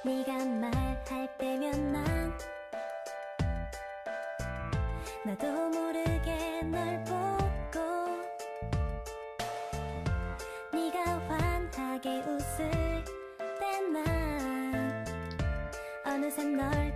네가 말할 때면 나도 모르게 널 보고 네가 환하게 웃을 때 난 어느새 널